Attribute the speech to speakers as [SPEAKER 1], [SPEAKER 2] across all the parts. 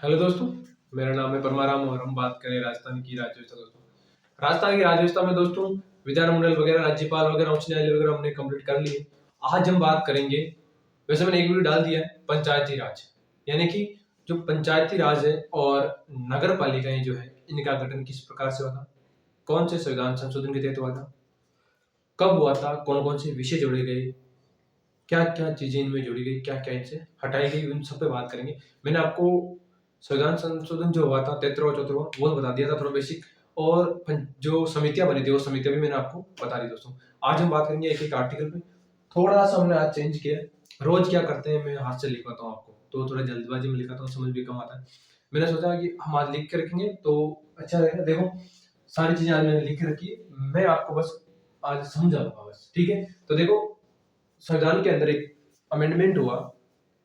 [SPEAKER 1] Hello दोस्तों, मेरा नाम है परमाराम और हम बात करें राजस्थान की राज्य व्यवस्था। दोस्तों राजस्थान की राज्य व्यवस्था में दोस्तों विधानमंडल वगैरह, राज्यपाल वगैरह, उच्च न्यायालय वगैरह हमने कंप्लीट कर लिए। आज हम बात करेंगे, वैसे मैंने एक वीडियो डाल दिया है, पंचायती राज, यानी कि जो पंचायती राज है और नगर पालिकाएं जो है इनका गठन किस प्रकार से हुआ था, कौन से संविधान संशोधन के तहत हुआ था, कब हुआ था, कौन कौन से विषय जोड़े गए, क्या क्या चीजें इनमें जोड़ी गई, क्या क्या इनसे हटाई गई, उन सब पे बात करेंगे। मैंने आपको संविधान संशोधन जो हुआ था 73वां 74वां वो बता दिया था थोड़ा बेसिक, और जो समितियां बनी थी वो समितियां भी मैंने आपको बता दी। दोस्तों आज हम बात करेंगे एक एक आर्टिकल पे। थोड़ा सा हमने आज चेंज किया है, रोज क्या करते हैं मैं हाथ से लिखवाता हूँ आपको, तो थोड़ा जल्दबाजी में लिखाता हूँ, समझ भी कम आता है। मैंने सोचा कि हम आज लिख के रखेंगे तो अच्छा रहेगा। देखो सारी चीजें आज मैंने लिख के रखी है, मैं आपको बस आज समझाऊंगा बस, ठीक है। तो देखो संविधान के अंदर एक अमेंडमेंट हुआ,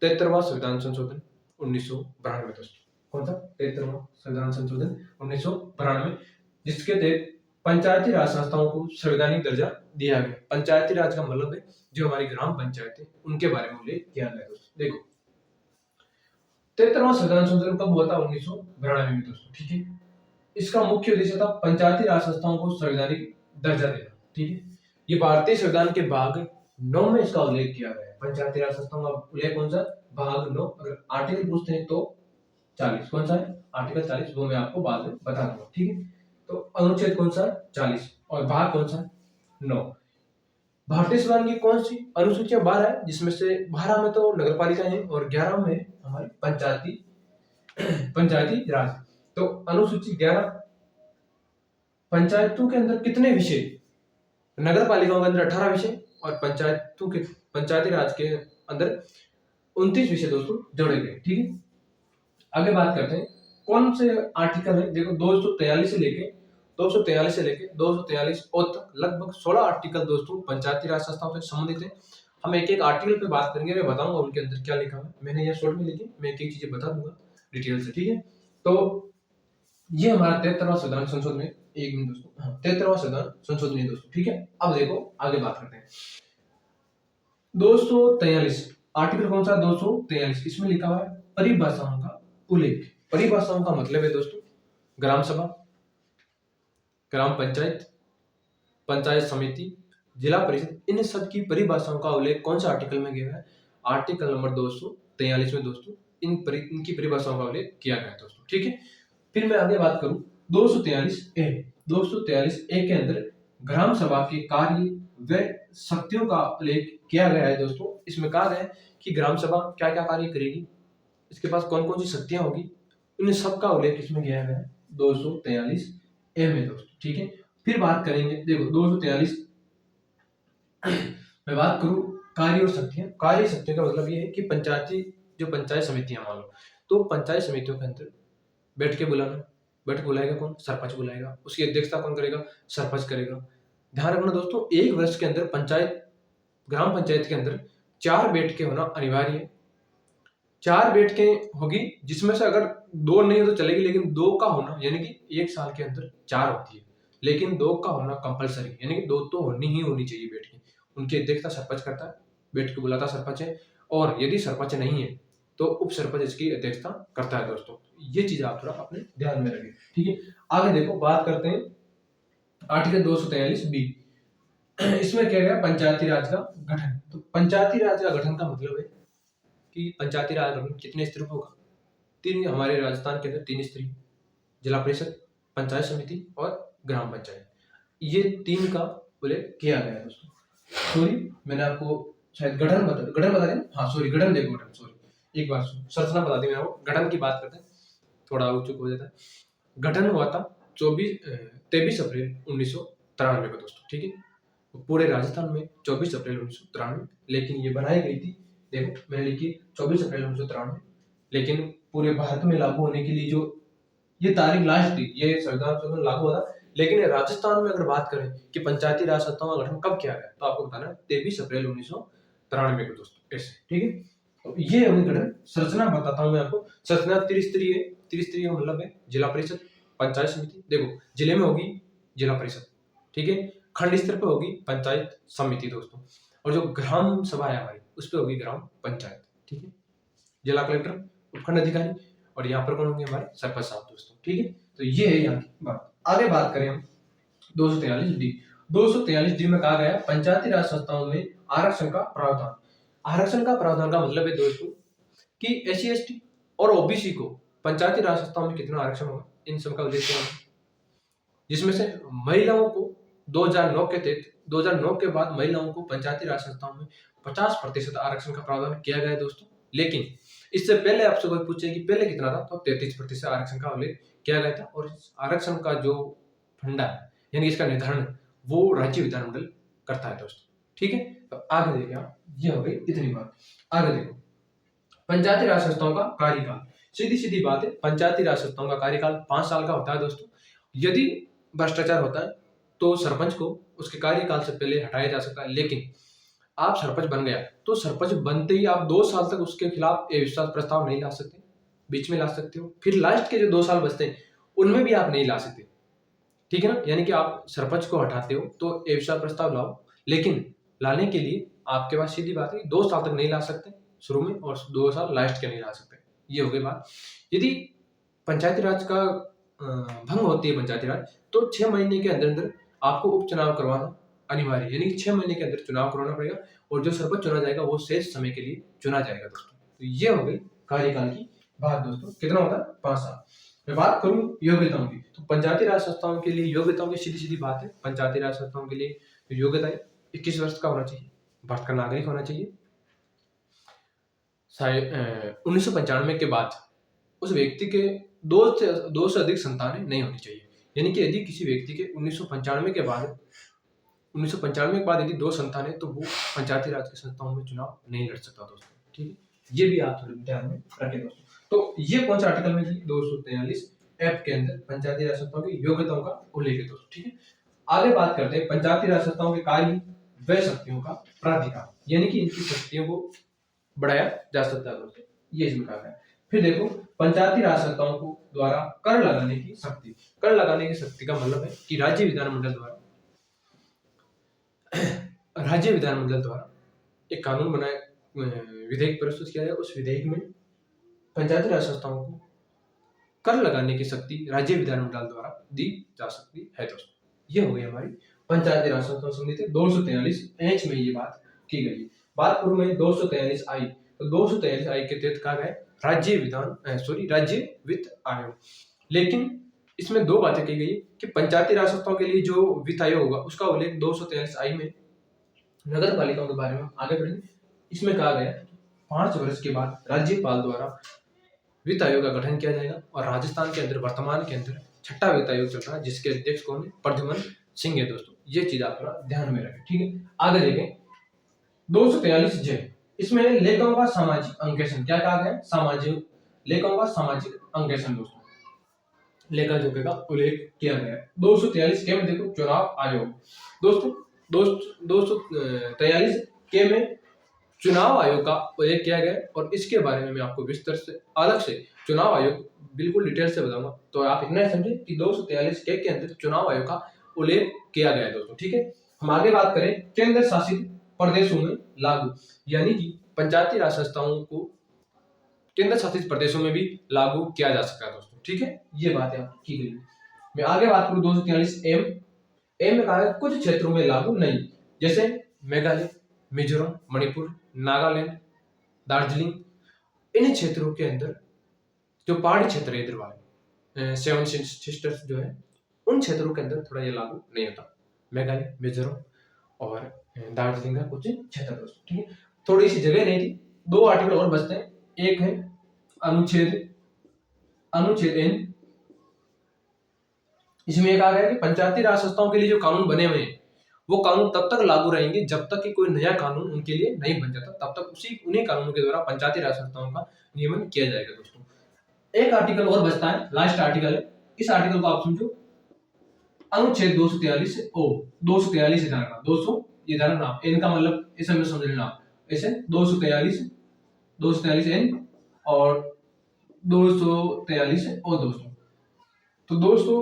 [SPEAKER 1] 73वां संविधान संशोधन 1992। दोस्तों कौन सा 73वां संविधान संशोधन 1992, जिसके तहत पंचायती राज संस्थाओं को संवैधानिक दर्जा दिया गया। पंचायती राज का मतलब है जो हमारी ग्राम पंचायत है उनके बारे में उल्लेख किया गया। दोस्तों देखो 73वां संविधान संशोधन कब हुआ था? 1992 में। दोस्तों ठीक है, इसका मुख्य उद्देश्य था पंचायती राज संस्थाओं को संवैधानिक दर्जा देना। ठीक है, ये भारतीय संविधान के भाग 9 में इसका उल्लेख किया गया है। पंचायती राज संस्थाओं का उल्लेख कौन सा? भाग 9। अगर आर्टिकल पूछते हैं तो 40। कौन सा है? आर्टिकल 40, वो मैं आपको बाद में बता दूंगा। ठीक है, तो अनुच्छेद कौन सा? 40। और भाग कौन सा? 9। भारतीय संविधान की कौन सी अनुसूचियां? 12 है, जिसमें से 12 में तो नगर पालिका है और 11 में हमारी पंचायती राज। तो अनुसूची 11, पंचायतों के अंदर कितने विषय? नगर पालिकाओं के अंदर 18 विषय और पंचायती राज के अंदर 29 विषय दोस्तों जोड़े गए। ठीक है, आगे बात करते हैं कौन से आर्टिकल है। देखो 243 से लेके 243 और तक लगभग 16 आर्टिकल दोस्तों पंचायती राज संस्थाओं से संबंधित है। हम एक एक आर्टिकल पे बात करेंगे, मैं बताऊंगा उनके अंदर क्या लिखा है। मैंने यहाँ शॉर्ट में लिखी, मैं एक एक चीजें बता दूंगा डिटेल से। ठीक है, तो ये हमारा 73वां संविधान संशोधन है। एक मिनट दोस्तों, हाँ 73वां संविधान संशोधन है दोस्तों। ठीक है, अब देखो आगे बात करते हैं। 243 आर्टिकल कौन सा? 243, इसमें लिखा हुआ है परिभाषाओं का उल्लेख। परिभाषाओं का मतलब है दोस्तों ग्राम सभा, ग्राम पंचायत, पंचायत समिति, जिला परिषद, इन सब की परिभाषाओं का उल्लेख कौन सा आर्टिकल में किया है? आर्टिकल नंबर 243 में दोस्तों इनकी परिभाषाओं का उल्लेख किया गया है दोस्तों। ठीक है, फिर मैं आगे बात करूं 243 ए के अंदर ग्राम सभा के कार्य व शक्तियों का उल्लेख किया गया है दोस्तों। इसमें कहा गया है कि ग्राम सभा क्या क्या कार्य करेगी, इसके पास कौन कौन सी शक्तियां होगी, इन सब का उल्लेख इसमें किया गया है 243 ए में दोस्तों। ठीक है, फिर बात करेंगे, देखो 243 मैं बात करूं कार्य और शक्तियां। कार्य शक्तियों का मतलब ये है कि जो पंचायत समितियां मान लो, तो पंचायत समितियों के अंदर बैठ के बुलाना। बैठ के बुलाएगा कौन? सरपंच बुलाएगा। उसकी अध्यक्षता कौन करेगा? सरपंच करेगा। ध्यान रखना दोस्तों, एक वर्ष के अंदर ग्राम पंचायत के अंदर 4 बैठकें होना अनिवार्य है। 4 बैठकें होगी, जिसमें से अगर 2 नहीं हो तो चलेगी, लेकिन 2 का होना, यानी कि एक साल के अंदर 4 होती है, लेकिन 2 का होना कंपलसरी, यानी कि 2 तो होनी चाहिए बैठकें। उनकी अध्यक्षता सरपंच करता है, बैठ के बुलाता सरपंच है, और यदि सरपंच नहीं है तो उप सरपंच इसकी अध्यक्षता करता है दोस्तों। ये चीज आप थोड़ा अपने ध्यान में रखें। ठीक है, आगे देखो बात करते हैं आर्टिकल 243 बी। इसमें क्या गया? पंचायती राज का गठन। तो पंचायती राज का गठन का मतलब है कि पंचायती राज गठन कितने स्तरों पर होगा? 3, हमारे राजस्थान के अंदर 3 स्तरीय, जिला परिषद, पंचायत समिति और ग्राम पंचायत, ये 3 का उल्लेख किया गया है दोस्तों। सॉरी, मैंने आपको शायद गठन बता दें। हाँ सॉरी, गठन देखो, गठन सॉरी, एक बार संरचना बता दी मैंने आपको। गठन की बात करते हैं, थोड़ा उत्सुक हो जाता है। गठन हुआ था 23 अप्रैल 1993 को दोस्तों। ठीक है, पूरे राजस्थान में 24 अप्रैल 1993, लेकिन ये बनाई गई थी, देखो मैंने लिखी 24 अप्रैल 1993, लेकिन पूरे भारत में लागू होने के लिए जो ये तारीख लास्ट थी, ये संविधान संशोधन लागू हुआ था। लेकिन राजस्थान में अगर बात करें कि पंचायती राज संस्थाओं का गठन कब किया गया, तो आपको बताना है 23 अप्रैल 1993 को दोस्तों। ऐसे ठीक है, तो ये होगी गठन। संरचना बताता हूं मैं आपको। संरचना त्रिस्तरीय मतलब है जिला परिषद, पंचायत समिति, देखो जिले में होगी जिला परिषद, ठीक है, खंड स्तर पे होगी पंचायत समिति दोस्तों, और जो ग्राम सभा है हमारी उस पे होगी ग्राम पंचायत। ठीक है, जिला कलेक्टर, उपखंड अधिकारी और यहाँ पर कौन होंगे हमारे सरपंच साहब दोस्तों। ठीक है, तो ये है यहाँ की बात। आगे बात करें हम 243D। 243D में कहा गया पंचायती राज संस्थाओं में आरक्षण का प्रावधान। आरक्षण का प्रावधान का मतलब है दोस्तों कि SC ST और OBC को पंचायती राज संस्थाओं में कितना आरक्षण होगा, इन सब का उल्लेख किया है, जिसमें से महिलाओं को 2009 के तहत 2009 के बाद महिलाओं को पंचायती राज संस्थाओं में 50% आरक्षण का प्रावधान किया गया है दोस्तों। लेकिन इससे पहले आपसे कोई पूछे कि पहले कितना था, तो 33% आरक्षण का उल्लेख किया गया था। और इस आरक्षण का जो फंडा है यानी इसका निर्धारण वो राज्य विधानमंडल करता है दोस्तों। ठीक है, तो आगे देखिए आप, ये हो गई इतनी बात। आगे देखो पंचायती राज संस्थाओं का कार्यकाल। सीधी सीधी बात है, पंचायती राज संस्थाओं का कार्यकाल 5 साल का होता है दोस्तों। यदि भ्रष्टाचार होता है तो सरपंच को उसके कार्यकाल से पहले हटाया जा सकता है, लेकिन आप सरपंच बन गया तो सरपंच बनते ही आप 2 साल तक उसके खिलाफ अविश्वास प्रस्ताव नहीं ला सकते, बीच में ला सकते हो, फिर लास्ट के जो 2 साल बचते हैं उनमें भी आप नहीं ला सकते। ठीक है ना, यानी कि आप सरपंच को हटाते हो तो अविश्वास प्रस्ताव लाओ, लेकिन लाने के लिए आपके पास सीधी बात है 2 साल तक नहीं ला सकते शुरू में और 2 साल लास्ट के नहीं ला सकते। ये हो गई बात। यदि पंचायती राज का भंग होती है पंचायती राज, तो 6 महीने के अंदर अंदर आपको उपचुनाव करवाना अनिवार्य है, यानी कि 6 महीने के अंदर चुनाव करवाना पड़ेगा और जो सरपंच चुना जाएगा वो शेष समय के लिए चुना जाएगा दोस्तों। तो ये हो गई कार्यकाल की बात दोस्तों। कितना होता है, 5 साल। मैं बात करूं योग्यताओं की, तो पंचायती राज संस्थाओं के लिए योग्यताओं की सीधी सीधी बात है। पंचायती राज संस्थाओं के लिए योग्यता है 21 वर्ष का होना चाहिए, भारत का नागरिक होना चाहिए, 1995 के बाद उस व्यक्ति के 2 से अधिक संतानें नहीं होनी चाहिए। यानी कि यदि किसी व्यक्ति के 1995 के बाद यदि 2 संतानें, तो वो पंचायती राज की संस्थाओं में चुनाव नहीं लड़ सकता दोस्तों। ठीक है, ये भी आप थोड़ी ध्यान में रखें दोस्तों। तो ये कौन सा आर्टिकल में थी, 243F के अंदर पंचायती राज संस्थाओं की योग्यताओं का उल्लेख है दोस्तों। ठीक है, आगे बात करते हैं पंचायती राज संस्थाओं के कार्य व शक्तियों का प्राधिकार, यानी कि इनकी शक्तियों को बढ़ाया जा सकता है दोस्तों, ये इसमें कहा है। फिर देखो पंचायती राज संस्थाओं को द्वारा कर लगाने की शक्ति। कर लगाने की शक्ति का मतलब है कि राज्य विधानमंडल द्वारा एक कानून बनाया, विधेयक प्रस्तुत किया जाए, उस विधेयक में पंचायती राज संस्थाओं को कर लगाने की शक्ति राज्य विधानमंडल द्वारा दी जा सकती है दोस्तों। ये हो गई हमारी पंचायती राज संस्थाओं संबंधित 243H में ये बात की गई है। बात करूं मैं 243I, तो 243I के तहत कहा गया राज्य वित्त आयोग। लेकिन इसमें 2 बातें की गई कि पंचायती राज संस्थाओं के लिए जो वित्त आयोग होगा उसका उल्लेख 243I में नगर पालिकाओं के बारे में आगे बढ़ेंगे। इसमें कहा गया 5 वर्ष के बाद राज्यपाल द्वारा वित्त आयोग का गठन किया जाएगा और राजस्थान के अंदर वर्तमान के अंदर 6ठा वित्त आयोग चल रहा है, जिसके अध्यक्ष कौन है, प्रद्युमन सिंह है दोस्तों। ये चीज आप थोड़ा ध्यान में रखें। ठीक है, आगे देखें 243J, इसमें लेखाओं का सामाजिक अंकेक्षण। क्या कहा गया, सामाजिक लेखाओं का सामाजिक अंकेक्षण दोस्तों, लेखा जोखे का उल्लेख किया गया है। 243K में देखो चुनाव आयोग दोस्तों, 243K में चुनाव आयोग का उल्लेख किया गया है और इसके बारे में मैं आपको विस्तार से अलग से चुनाव आयोग बिल्कुल डिटेल से बताऊंगा। तो आप इतना समझे कि 243K के अंदर चुनाव आयोग का उल्लेख किया गया है दोस्तों। ठीक है, हम आगे बात करें केंद्र शासित प्रदेशों में लागू, यानी कि पंचायती राज संस्थाओं को केंद्र शासित प्रदेशों में भी लागू किया जा सकता है दोस्तों। ठीक है, ये बातें की गई। मैं आगे बात करूं 243M में कहा है कुछ क्षेत्रों में लागू नहीं, जैसे मेघालय, मिजोरम, मणिपुर, नागालैंड, दार्जिलिंग, इन क्षेत्रों के अंदर जो पहाड़ी क्षेत्र है इधर वाले 7 सिस्टर्स जो है, उन क्षेत्रों के अंदर थोड़ा ये लागू नहीं होता, मेघालय, मिजोरम और दार्जिलिंग का कुछ क्षेत्र दोस्तों। ठीक है, थोड़ी सी जगह नहीं थी, 2 आर्टिकल और बचते हैं। एक है अनुच्छेद N, इसमें कहा गया कि पंचायती राज संस्थाओं के लिए जो कानून बने हुए हैं वो कानून तब तक लागू रहेंगे जब तक कि कोई नया कानून उनके लिए नहीं बन जाता, तब तक उन्हीं कानूनों के द्वारा पंचायती राज संस्थाओं का नियमन किया जाएगा दोस्तों। एक आर्टिकल और बचता है, लास्ट आर्टिकल है, इस आर्टिकल को आप समझो, अनुच्छेद 243 धारा 200 ये धारा नाम, इनका मतलब इसे में समझ लेना आप, ऐसे 243N और 243 और दोस्तों। तो दोस्तों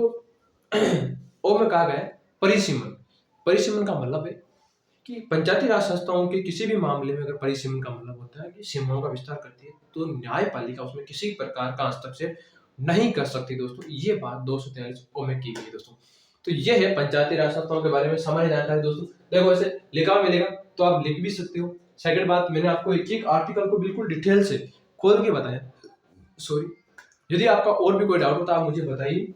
[SPEAKER 1] ओ में कहा गया है परिसीमन का मतलब है कि पंचायती राज संस्थाओं के किसी भी मामले में अगर परिसीमन का मतलब होता है की सीमाओं का विस्तार करती है, तो न्यायपालिका उसमें किसी प्रकार का हस्तक्षेप नहीं कर सकती दोस्तों। ये बात 243 ओ में की गई है दोस्तों। तो ये है पंचायती राज संस्थाओं के बारे में सामान्य जानकारी दोस्तों। देखो ऐसे लिखा मिलेगा तो आप लिख भी सकते हो। सेकंड बात, मैंने आपको एक एक आर्टिकल को बिल्कुल डिटेल से खोल के बताया। सॉरी, यदि आपका और भी कोई डाउट हो तो आप मुझे बताइए,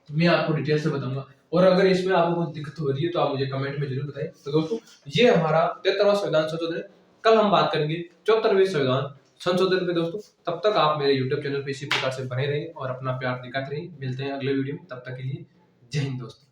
[SPEAKER 1] मैं आपको डिटेल से बताऊंगा। और अगर इसमें आपको कुछ दिक्कत हो रही है तो आप मुझे कमेंट में जरूर बताइए। तो दोस्तों ये हमारा 73वां संविधान संशोधन है। कल हम बात करेंगे 74वें संविधान संशोधन पे दोस्तों। तब तक आप मेरे यूट्यूब चैनल पे इसी प्रकार से बने रहें और अपना प्यार दिखाते रहें। मिलते हैं अगले वीडियो में, तब तक के लिए जय हिंद दोस्तों।